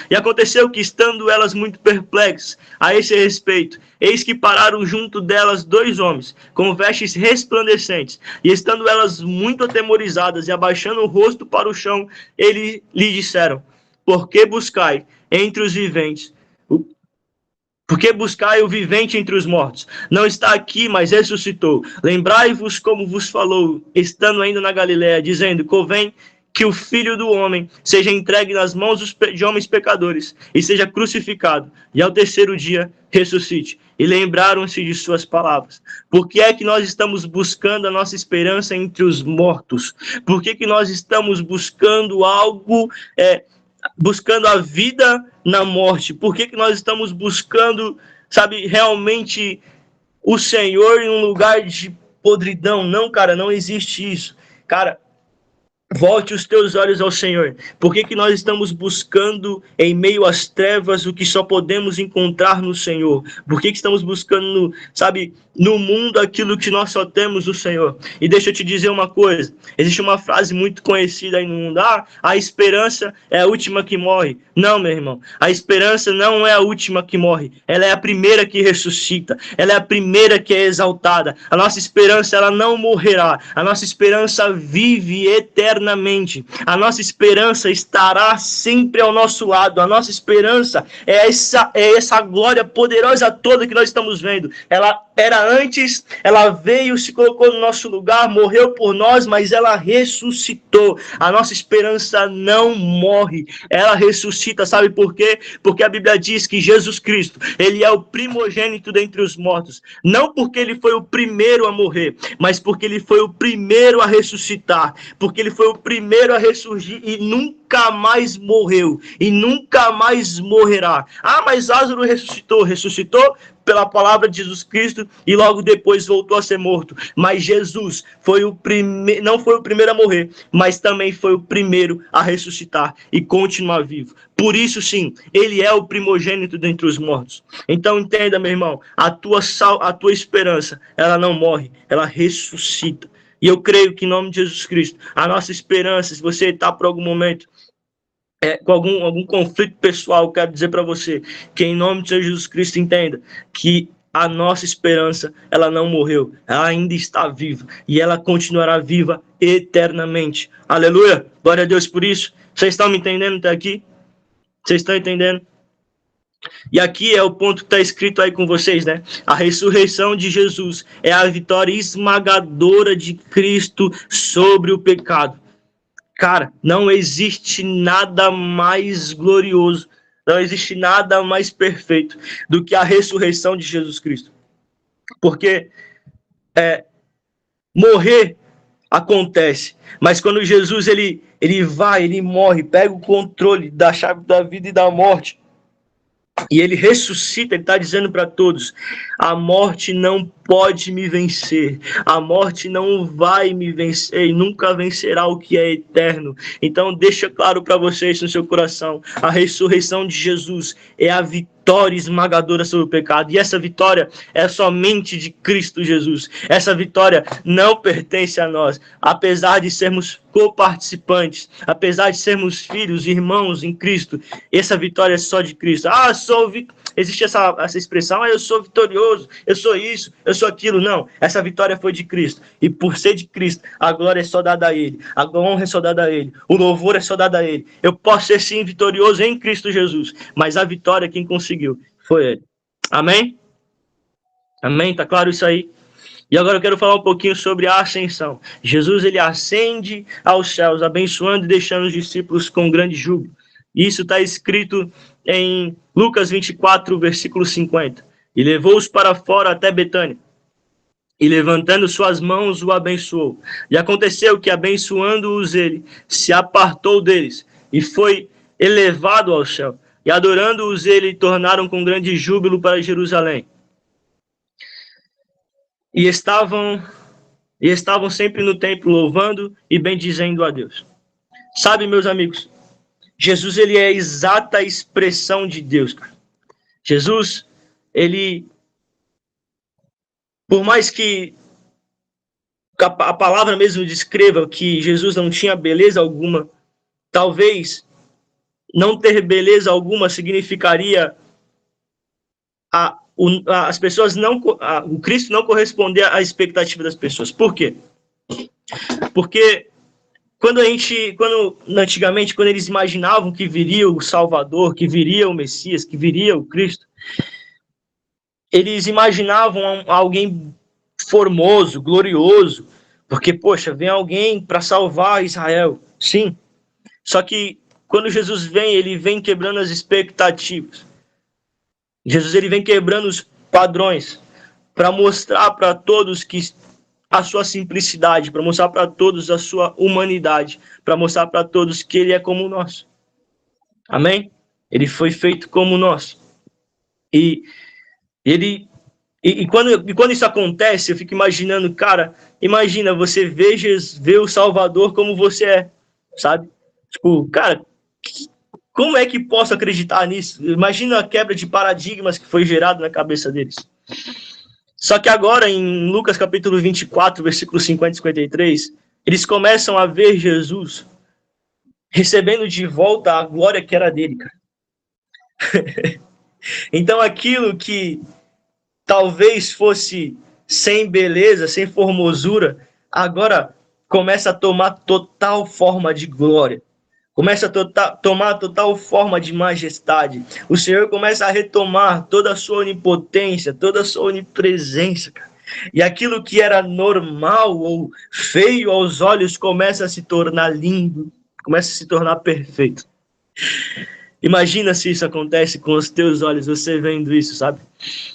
E aconteceu que, estando elas muito perplexas a esse respeito, eis que pararam junto delas 2 homens, com vestes resplandecentes. E estando elas muito atemorizadas e abaixando o rosto para o chão, eles lhe disseram: por que buscai entre os viventes? Porque buscai o vivente entre os mortos? Não está aqui, mas ressuscitou. Lembrai-vos como vos falou, estando ainda na Galiléia, dizendo: convém que o Filho do Homem seja entregue nas mãos de homens pecadores e seja crucificado, e ao terceiro dia ressuscite. E lembraram-se de suas palavras. Por que é que nós estamos buscando a nossa esperança entre os mortos? Por que nós estamos buscando algo... buscando a vida na morte? Por que nós estamos buscando, sabe, realmente o Senhor em um lugar de podridão? Não, cara, não existe isso. Cara, volte os teus olhos ao Senhor. Por que nós estamos buscando em meio às trevas o que só podemos encontrar no Senhor? Por que estamos buscando, sabe, no mundo aquilo que nós só temos no Senhor? E deixa eu te dizer uma coisa. Existe uma frase muito conhecida aí no mundo: a esperança é a última que morre. Não, meu irmão. A esperança não é a última que morre. Ela é a primeira que ressuscita. Ela é a primeira que é exaltada. A nossa esperança, ela não morrerá. A nossa esperança vive eternamente. A nossa esperança estará sempre ao nosso lado. A nossa esperança é essa glória poderosa toda que nós estamos vendo. Ela era antes, ela veio, se colocou no nosso lugar, morreu por nós, mas ela ressuscitou. A nossa esperança não morre, ela ressuscita. Sabe por quê? Porque a Bíblia diz que Jesus Cristo, ele é o primogênito dentre os mortos. Não porque ele foi o primeiro a morrer, mas porque ele foi o primeiro a ressuscitar. Porque ele foi o primeiro a ressurgir e nunca mais morreu. E nunca mais morrerá. Ah, mas Lázaro ressuscitou. Ressuscitou? pela palavra de Jesus Cristo e logo depois voltou a ser morto. Mas Jesus foi não foi o primeiro a morrer, mas também foi o primeiro a ressuscitar e continuar vivo. Por isso, sim, ele é o primogênito dentre os mortos. Então entenda, meu irmão, a tua esperança, ela não morre, ela ressuscita. E eu creio que em nome de Jesus Cristo, a nossa esperança, se você está por algum momento com algum conflito pessoal, eu quero dizer para você que em nome de Jesus Cristo entenda que a nossa esperança, ela não morreu, ela ainda está viva e ela continuará viva eternamente. Aleluia! Glória a Deus por isso. Vocês estão me entendendo até aqui? Vocês estão entendendo? E aqui é o ponto que está escrito aí com vocês, né? A ressurreição de Jesus é a vitória esmagadora de Cristo sobre o pecado. Cara, não existe nada mais glorioso, não existe nada mais perfeito do que a ressurreição de Jesus Cristo. Porque morrer acontece, mas quando Jesus ele morre, pega o controle da chave da vida e da morte, e ele ressuscita, ele está dizendo para todos: a morte não pode me vencer, a morte não vai me vencer e nunca vencerá o que é eterno. Então deixa claro para vocês no seu coração, a ressurreição de Jesus é a vitória esmagadora sobre o pecado, e essa vitória é somente de Cristo Jesus. Essa vitória não pertence a nós, apesar de sermos coparticipantes, apesar de sermos filhos, irmãos em Cristo, essa vitória é só de Cristo. Existe essa expressão, eu sou vitorioso, eu sou isso, eu sou aquilo. Não, essa vitória foi de Cristo, e por ser de Cristo, a glória é só dada a Ele, a honra é só dada a Ele, o louvor é só dado a Ele. Eu posso ser sim vitorioso em Cristo Jesus, mas a vitória quem conseguiu foi Ele. Amém? Amém? Tá claro isso aí? E agora eu quero falar um pouquinho sobre a ascensão. Jesus, ele ascende aos céus, abençoando e deixando os discípulos com grande júbilo. Isso está escrito em Lucas 24, versículo 50. E levou-os para fora até Betânia. E levantando suas mãos, o abençoou. E aconteceu que, abençoando-os ele, se apartou deles e foi elevado ao céu. E adorando-os ele, tornaram com grande júbilo para Jerusalém. E estavam sempre no templo louvando e bendizendo a Deus. Sabe, meus amigos, Jesus, ele é a exata expressão de Deus, cara. Jesus, ele, por mais que a palavra mesmo descreva que Jesus não tinha beleza alguma, talvez não ter beleza alguma significaria as pessoas o Cristo não corresponder à expectativa das pessoas. Por quê? Porque antigamente, quando eles imaginavam que viria o Salvador, que viria o Messias, que viria o Cristo, eles imaginavam alguém formoso, glorioso, porque, poxa, vem alguém para salvar Israel. Sim, só que quando Jesus vem, ele vem quebrando as expectativas. Jesus, ele vem quebrando os padrões para mostrar para todos que a sua simplicidade, para mostrar para todos a sua humanidade, para mostrar para todos que ele é como nós. Amém? Ele foi feito como nós. E quando isso acontece, eu fico imaginando, cara, imagina você ver o Salvador como você é, sabe? Tipo, cara, como é que posso acreditar nisso? Imagina a quebra de paradigmas que foi gerado na cabeça deles. Só que agora, em Lucas capítulo 24, versículos 50 e 53, eles começam a ver Jesus recebendo de volta a glória que era dele, cara. Então aquilo que talvez fosse sem beleza, sem formosura, agora começa a tomar total forma de glória. Começa a tomar total forma de majestade. O Senhor começa a retomar toda a sua onipotência, toda a sua onipresença, cara. E aquilo que era normal ou feio aos olhos começa a se tornar lindo, começa a se tornar perfeito. Imagina se isso acontece com os teus olhos, você vendo isso, sabe?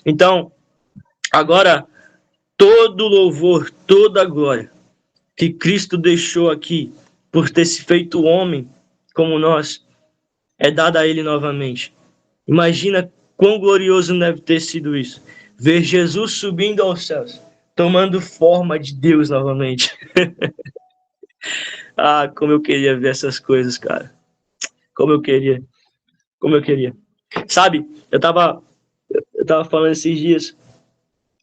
Então, agora, todo louvor, toda glória que Cristo deixou aqui por ter se feito homem como nós, é dada a ele novamente. Imagina quão glorioso deve ter sido isso. ver Jesus subindo aos céus, tomando forma de Deus novamente. Ah, como eu queria ver essas coisas, cara. Como eu queria. Como eu queria. Sabe, eu tava falando esses dias,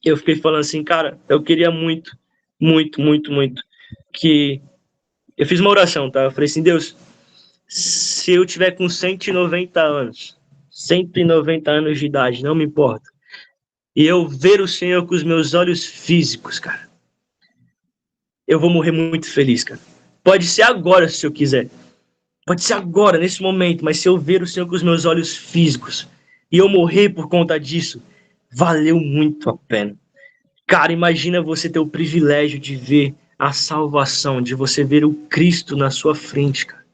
eu fiquei falando assim, cara, eu queria muito, muito, muito, muito, que eu fiz uma oração, tá? Eu falei assim, Deus, se eu tiver com 190 anos de idade, não me importa, e eu ver o Senhor com os meus olhos físicos, cara, eu vou morrer muito feliz, cara. Pode ser agora, se eu quiser. Pode ser agora, nesse momento, mas se eu ver o Senhor com os meus olhos físicos e eu morrer por conta disso, valeu muito a pena. Cara, imagina você ter o privilégio de ver a salvação, de você ver o Cristo na sua frente, cara.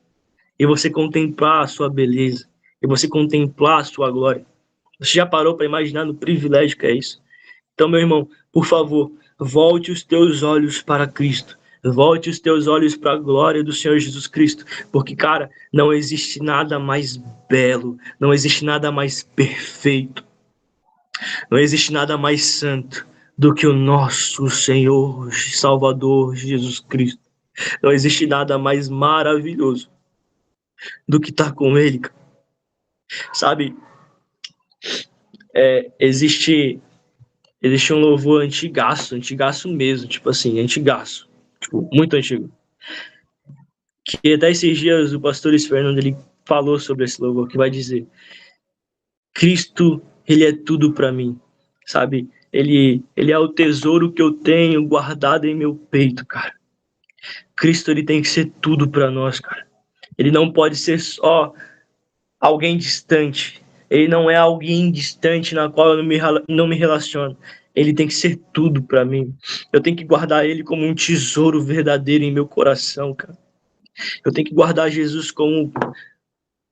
E você contemplar a sua beleza, e você contemplar a sua glória. Você já parou para imaginar no privilégio que é isso? Então, meu irmão, por favor, volte os teus olhos para Cristo. Volte os teus olhos para a glória do Senhor Jesus Cristo. Porque, cara, não existe nada mais belo, não existe nada mais perfeito, não existe nada mais santo do que o nosso Senhor Salvador Jesus Cristo. Não existe nada mais maravilhoso do que estar com Ele, sabe? Existe um louvor antigaço mesmo, tipo assim, antigaço, tipo, muito antigo. Que até esses dias o pastor Fernando ele falou sobre esse louvor, que vai dizer: Cristo, ele é tudo para mim, sabe? Ele é o tesouro que eu tenho guardado em meu peito, cara. Cristo, ele tem que ser tudo para nós, cara. Ele não pode ser só alguém distante. Ele não é alguém distante na qual eu não me relaciono. Ele tem que ser tudo para mim. Eu tenho que guardar ele como um tesouro verdadeiro em meu coração, cara. Eu tenho que guardar Jesus como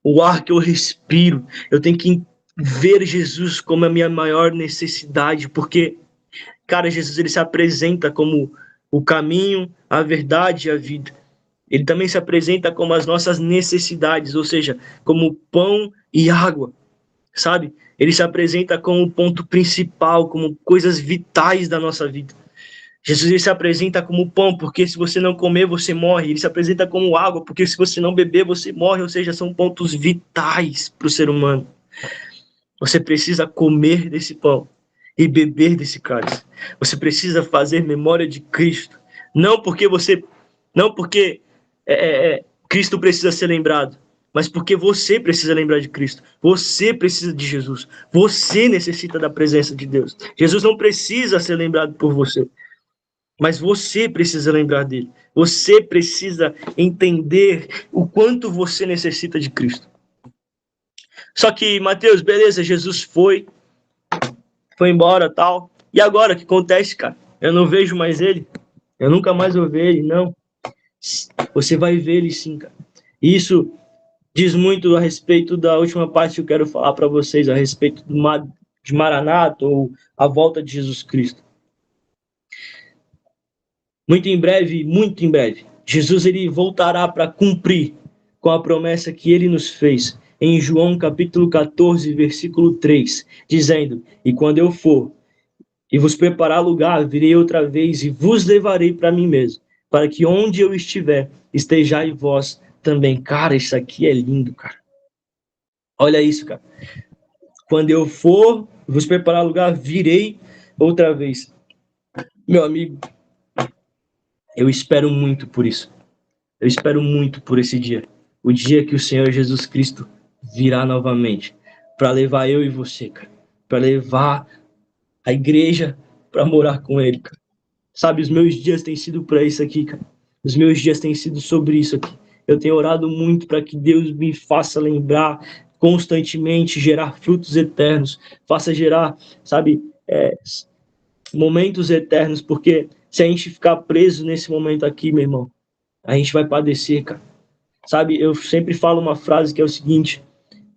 o ar que eu respiro. Eu tenho que ver Jesus como a minha maior necessidade, porque, cara, Jesus ele se apresenta como o caminho, a verdade e a vida. Ele também se apresenta como as nossas necessidades, ou seja, como pão e água, sabe? Ele se apresenta como o ponto principal, como coisas vitais da nossa vida. Jesus ele se apresenta como pão, porque se você não comer, você morre. Ele se apresenta como água, porque se você não beber, você morre. Ou seja, são pontos vitais para o ser humano. Você precisa comer desse pão e beber desse cálice. Você precisa fazer memória de Cristo. Não porque Cristo precisa ser lembrado, mas porque você precisa lembrar de Cristo. Você precisa de Jesus. Você necessita da presença de Deus. Jesus não precisa ser lembrado por você, mas você precisa lembrar dele. Você precisa entender o quanto você necessita de Cristo. Só que, Mateus, beleza, Jesus foi embora, tal. E agora, o que acontece, cara? Eu não vejo mais ele. Eu nunca mais vou ver ele, não. Você vai ver ele sim, cara. Isso diz muito a respeito da última parte que eu quero falar para vocês, a respeito de Maranata, ou a volta de Jesus Cristo. Muito em breve, Jesus ele voltará para cumprir com a promessa que ele nos fez em João capítulo 14, versículo 3, dizendo: E quando eu for e vos preparar lugar, virei outra vez e vos levarei para mim mesmo, para que onde eu estiver, estejais vós também. Cara, isso aqui é lindo, cara. Olha isso, cara. Quando eu for e vos preparar lugar, virei outra vez. Meu amigo, eu espero muito por isso. Eu espero muito por esse dia. O dia que o Senhor Jesus Cristo virá novamente para levar eu e você, cara. Para levar a igreja para morar com ele, cara. Sabe, os meus dias têm sido para isso aqui, cara. Os meus dias têm sido sobre isso aqui. Eu tenho orado muito para que Deus me faça lembrar constantemente, gerar frutos eternos, faça gerar, sabe, momentos eternos, porque se a gente ficar preso nesse momento aqui, meu irmão, a gente vai padecer, cara. Sabe, eu sempre falo uma frase que é o seguinte: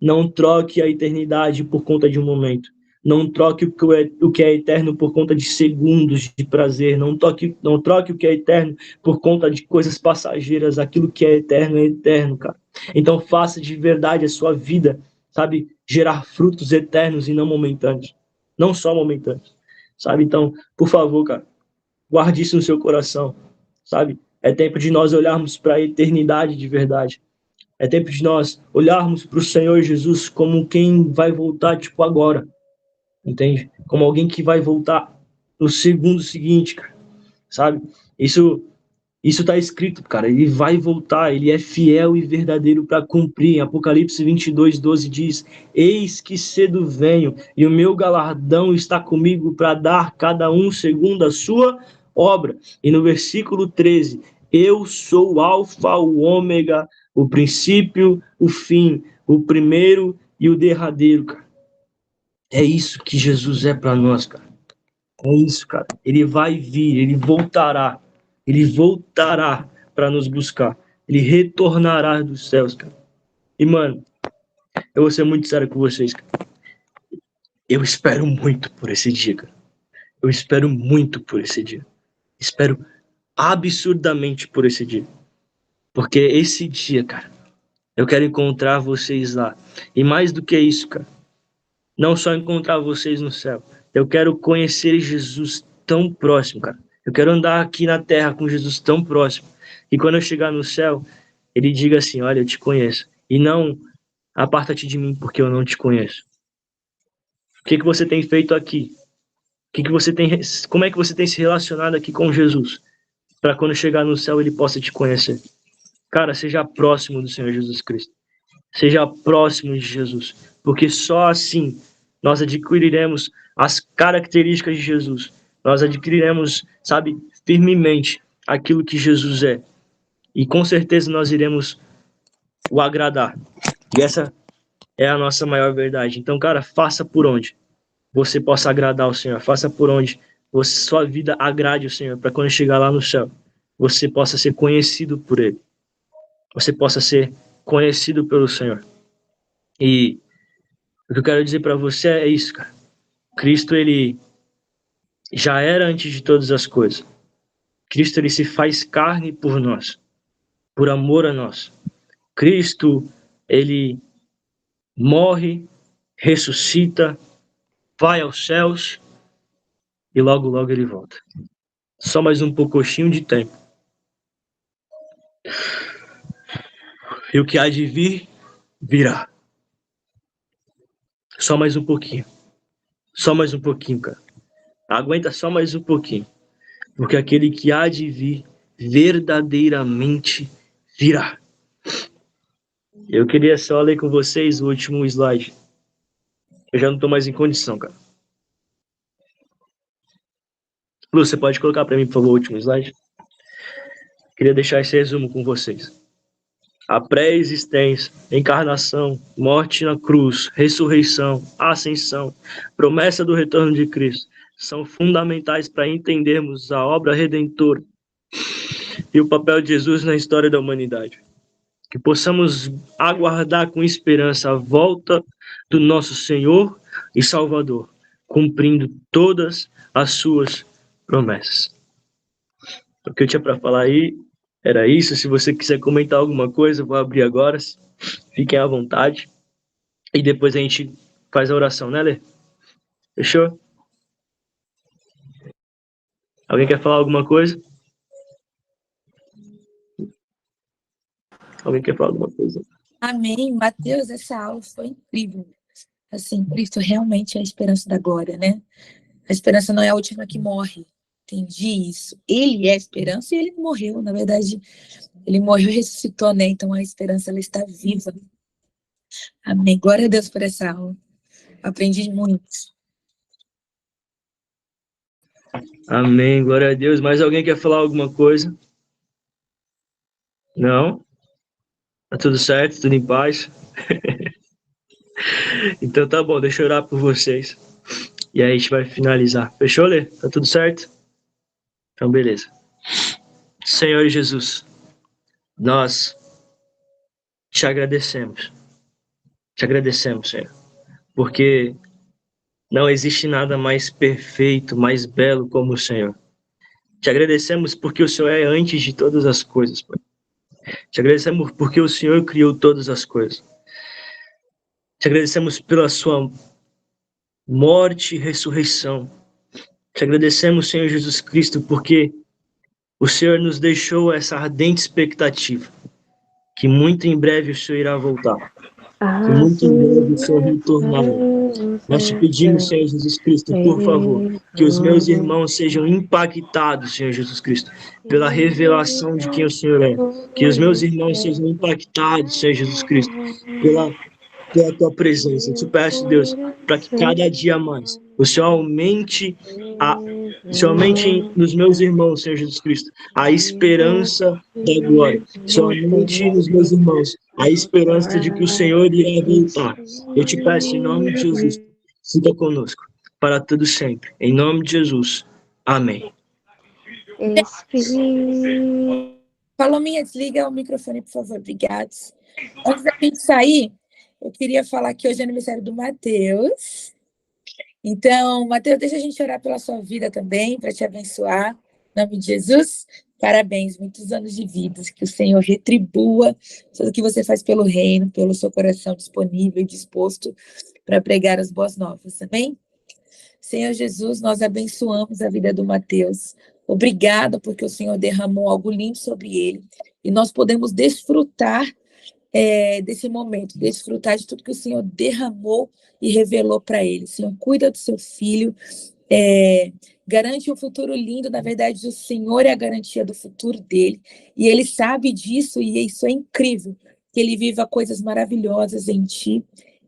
não troque a eternidade por conta de um momento. Não troque o que é eterno por conta de segundos de prazer. Não troque o que é eterno por conta de coisas passageiras. Aquilo que é eterno, cara. Então faça de verdade a sua vida, sabe, gerar frutos eternos e não momentâneos. Não só momentâneos. sabe? Então, por favor, cara, guarde isso no seu coração, sabe? É tempo de nós olharmos para a eternidade de verdade. É tempo de nós olharmos para o Senhor Jesus como quem vai voltar, tipo, agora, entende? Como alguém que vai voltar no segundo seguinte, cara, sabe? Isso está escrito, cara. Ele vai voltar, ele é fiel e verdadeiro para cumprir. Em Apocalipse 22:12 diz: Eis que cedo venho, e o meu galardão está comigo para dar cada um segundo a sua obra. E no versículo 13: Eu sou o Alfa, o Ômega, o princípio, o fim, o primeiro e o derradeiro, cara. É isso que Jesus é para nós, cara. É isso, cara. Ele vai vir, ele voltará. Ele voltará para nos buscar. Ele retornará dos céus, cara. E, mano, eu vou ser muito sério com vocês, cara. Eu espero muito por esse dia, cara. Eu espero muito por esse dia. Espero absurdamente por esse dia. Porque esse dia, cara, eu quero encontrar vocês lá. E mais do que isso, cara, não só encontrar vocês no céu. Eu quero conhecer Jesus tão próximo, cara. Eu quero andar aqui na terra com Jesus tão próximo. E quando eu chegar no céu, ele diga assim: Olha, eu te conheço. E não, aparta-te de mim porque eu não te conheço. O que que você tem feito aqui? O que que você tem, como é que você tem se relacionado aqui com Jesus? Para quando chegar no céu ele possa te conhecer. Cara, seja próximo do Senhor Jesus Cristo. Seja próximo de Jesus, porque só assim nós adquiriremos as características de Jesus. Nós adquiriremos, sabe, firmemente aquilo que Jesus é. E com certeza nós iremos o agradar. E essa é a nossa maior verdade. Então, cara, faça por onde você possa agradar o Senhor. Faça por onde sua vida agrade o Senhor, para quando chegar lá no céu, você possa ser conhecido por Ele. Você possa ser conhecido pelo Senhor. E o que eu quero dizer para você é isso, cara. Cristo, ele já era antes de todas as coisas. Cristo, ele se faz carne por nós, por amor a nós. Cristo, ele morre, ressuscita, vai aos céus e logo, logo ele volta. Só mais um pouquinho de tempo. E o que há de vir, virá. Só mais um pouquinho. Só mais um pouquinho, cara. Aguenta só mais um pouquinho. Porque aquele que há de vir, verdadeiramente virá. Eu queria só ler com vocês o último slide. Eu já não tô mais em condição, cara. Lu, você pode colocar para mim, por favor, o último slide? Queria deixar esse resumo com vocês. A pré-existência, encarnação, morte na cruz, ressurreição, ascensão, promessa do retorno de Cristo são fundamentais para entendermos a obra redentora e o papel de Jesus na história da humanidade. Que possamos aguardar com esperança a volta do nosso Senhor e Salvador, cumprindo todas as suas promessas. O que eu tinha para falar aí era isso. Se você quiser comentar alguma coisa, eu vou abrir agora. Fiquem à vontade. E depois a gente faz a oração, né, Lê? Fechou? Alguém quer falar alguma coisa? Alguém quer falar alguma coisa? Amém. Mateus, essa aula foi incrível. Assim, Cristo realmente é a esperança da glória, né? A esperança não é a última que morre. Entendi isso. Ele é a esperança e ele morreu. Na verdade, ele morreu e ressuscitou, né? Então a esperança, ela está viva. Amém. Glória a Deus por essa aula. Aprendi muito. Amém. Glória a Deus. Mais alguém quer falar alguma coisa? Não? Tá tudo certo? Tudo em paz? Então tá bom. Deixa eu orar por vocês. E aí a gente vai finalizar. Fechou, Lê? Tá tudo certo? Então, beleza. Senhor Jesus, nós te agradecemos. Te agradecemos, Senhor. Porque não existe nada mais perfeito, mais belo como o Senhor. Te agradecemos porque o Senhor é antes de todas as coisas, Pai. Te agradecemos porque o Senhor criou todas as coisas. Te agradecemos pela sua morte e ressurreição. Te agradecemos, Senhor Jesus Cristo, porque o Senhor nos deixou essa ardente expectativa, que muito em breve o Senhor irá voltar, que muito em breve o Senhor retornará. Nós te pedimos, Senhor Jesus Cristo, por favor, que os meus irmãos sejam impactados, Senhor Jesus Cristo, pela revelação de quem o Senhor é. Que os meus irmãos sejam impactados, Senhor Jesus Cristo, pela tua presença. Eu te peço, Deus, para que cada dia mais o Senhor aumente somente nos meus irmãos, Senhor Jesus Cristo, a esperança da glória. Somente nos meus irmãos, a esperança de que o Senhor irá voltar. Eu te peço, em nome de Jesus, fica conosco para tudo sempre. Em nome de Jesus. Amém. Palominha, desliga o microfone, por favor. Obrigada. Antes da gente sair, eu queria falar que hoje é aniversário do Matheus. Então, Matheus, deixa a gente orar pela sua vida também, para te abençoar. Em nome de Jesus, parabéns, muitos anos de vida. Que o Senhor retribua tudo que você faz pelo reino, pelo seu coração disponível e disposto para pregar as boas novas, amém? Senhor Jesus, nós abençoamos a vida do Matheus. Obrigada porque o Senhor derramou algo lindo sobre ele. E nós podemos desfrutar desse momento, desfrutar de tudo que o Senhor derramou e revelou para ele. Senhor, cuida do seu filho, garante um futuro lindo. Na verdade, o Senhor é a garantia do futuro dele. E ele sabe disso e isso é incrível. Que ele viva coisas maravilhosas em ti.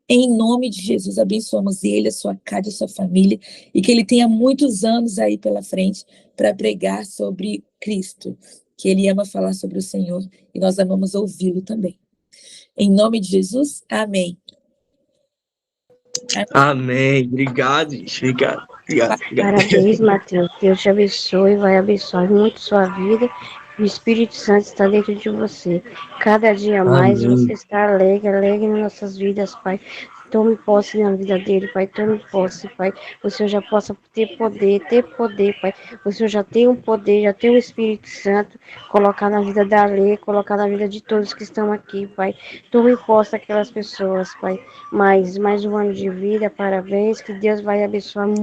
Em nome de Jesus, abençoamos ele, a sua casa, a sua família, e que ele tenha muitos anos aí pela frente para pregar sobre Cristo, que ele ama falar sobre o Senhor, e nós amamos ouvi-lo também. Em nome de Jesus, amém. Amém. Obrigado, gente. Obrigado. Parabéns, Matheus. Deus te abençoe, vai abençoar muito sua vida. O Espírito Santo está dentro de você. Cada dia mais você está alegre nas nossas vidas, Pai. Tome posse na vida dele, Pai. Tome posse, Pai. O Senhor já possa ter poder, Pai. O Senhor já tem um poder, já tem o Espírito Santo. Colocar na vida da Lê, colocar na vida de todos que estão aqui, Pai. Tome posse daquelas pessoas, Pai. Mais um ano de vida, parabéns. Que Deus vai abençoar muito.